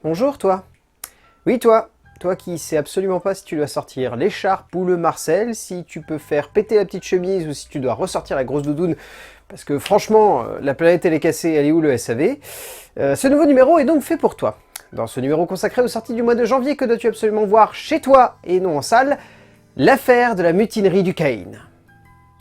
Bonjour toi. Oui toi. Toi qui sais absolument pas si tu dois sortir l'écharpe ou le marcel, si tu peux faire péter la petite chemise ou si tu dois ressortir la grosse doudoune, parce que franchement, la planète elle est cassée, elle est où le SAV? Ce nouveau numéro est donc fait pour toi. Dans ce numéro consacré aux sorties du mois de janvier, que dois-tu absolument voir chez toi et non en salle? L'affaire de la mutinerie du Caine.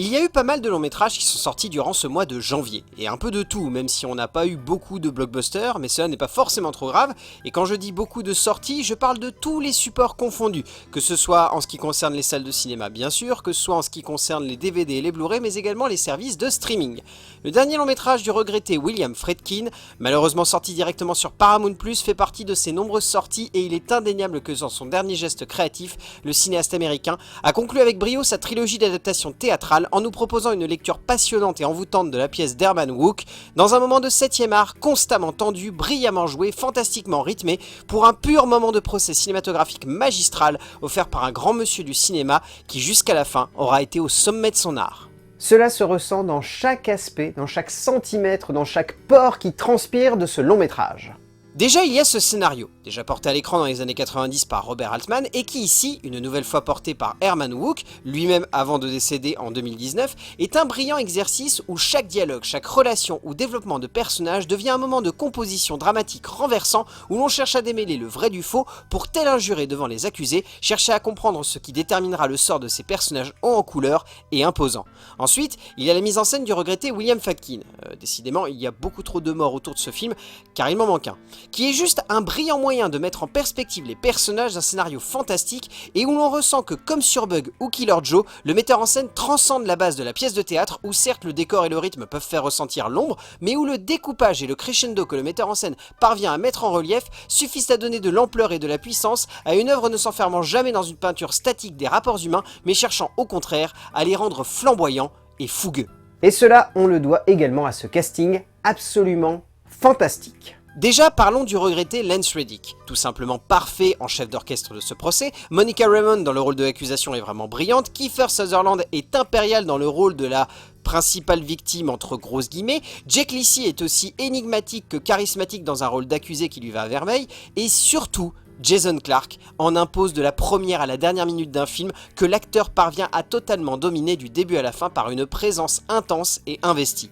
Il y a eu pas mal de longs métrages qui sont sortis durant ce mois de janvier, et un peu de tout, même si on n'a pas eu beaucoup de blockbusters, mais cela n'est pas forcément trop grave, et quand je dis beaucoup de sorties, je parle de tous les supports confondus, que ce soit en ce qui concerne les salles de cinéma bien sûr, que ce soit en ce qui concerne les DVD et les Blu-ray, mais également les services de streaming. Le dernier long métrage du regretté William Friedkin, malheureusement sorti directement sur Paramount+, fait partie de ses nombreuses sorties, et il est indéniable que dans son dernier geste créatif, le cinéaste américain a conclu avec brio sa trilogie d'adaptation théâtrale en nous proposant une lecture passionnante et envoûtante de la pièce d'Herman Wouk, dans un moment de 7e art constamment tendu, brillamment joué, fantastiquement rythmé, pour un pur moment de procès cinématographique magistral offert par un grand monsieur du cinéma qui jusqu'à la fin aura été au sommet de son art. Cela se ressent dans chaque aspect, dans chaque centimètre, dans chaque pore qui transpire de ce long métrage. Déjà il y a ce scénario, déjà porté à l'écran dans les années 90 par Robert Altman et qui ici, une nouvelle fois porté par Herman Wouk, lui-même avant de décéder en 2019, est un brillant exercice où chaque dialogue, chaque relation ou développement de personnage devient un moment de composition dramatique renversant où l'on cherche à démêler le vrai du faux pour tel un juré devant les accusés, chercher à comprendre ce qui déterminera le sort de ces personnages hauts en couleur et imposants. Ensuite, il y a la mise en scène du regretté William Friedkin. Décidément, il y a beaucoup trop de morts autour de ce film, car il m'en manque un. Qui est juste un brillant moyen de mettre en perspective les personnages d'un scénario fantastique et où l'on ressent que comme sur Bug ou Killer Joe, le metteur en scène transcende la base de la pièce de théâtre où certes le décor et le rythme peuvent faire ressentir l'ombre, mais où le découpage et le crescendo que le metteur en scène parvient à mettre en relief suffisent à donner de l'ampleur et de la puissance à une œuvre ne s'enfermant jamais dans une peinture statique des rapports humains, mais cherchant au contraire à les rendre flamboyants et fougueux. Et cela, on le doit également à ce casting absolument fantastique. Déjà, parlons du regretté Lance Reddick, tout simplement parfait en chef d'orchestre de ce procès. Monica Raymond dans le rôle de l'accusation est vraiment brillante, Kiefer Sutherland est impérial dans le rôle de la principale victime entre grosses guillemets, Jake Lacey est aussi énigmatique que charismatique dans un rôle d'accusé qui lui va à merveille, et surtout, Jason Clarke en impose de la première à la dernière minute d'un film que l'acteur parvient à totalement dominer du début à la fin par une présence intense et investie.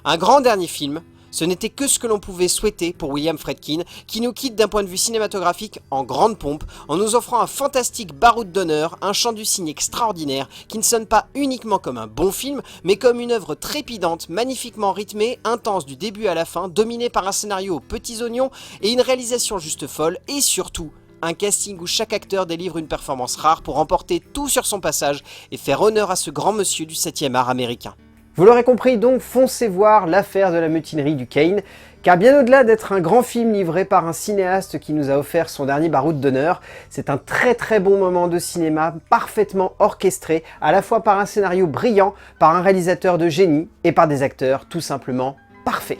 Un grand dernier film. Ce n'était que ce que l'on pouvait souhaiter pour William Friedkin, qui nous quitte d'un point de vue cinématographique en grande pompe, en nous offrant un fantastique baroud d'honneur, un chant du cygne extraordinaire, qui ne sonne pas uniquement comme un bon film, mais comme une œuvre trépidante, magnifiquement rythmée, intense du début à la fin, dominée par un scénario aux petits oignons, et une réalisation juste folle, et surtout, un casting où chaque acteur délivre une performance rare pour emporter tout sur son passage, et faire honneur à ce grand monsieur du 7e art américain. Vous l'aurez compris, donc foncez voir l'affaire de la mutinerie du Caine, car bien au-delà d'être un grand film livré par un cinéaste qui nous a offert son dernier baroud d'honneur, c'est un très bon moment de cinéma parfaitement orchestré, à la fois par un scénario brillant, par un réalisateur de génie et par des acteurs tout simplement parfaits.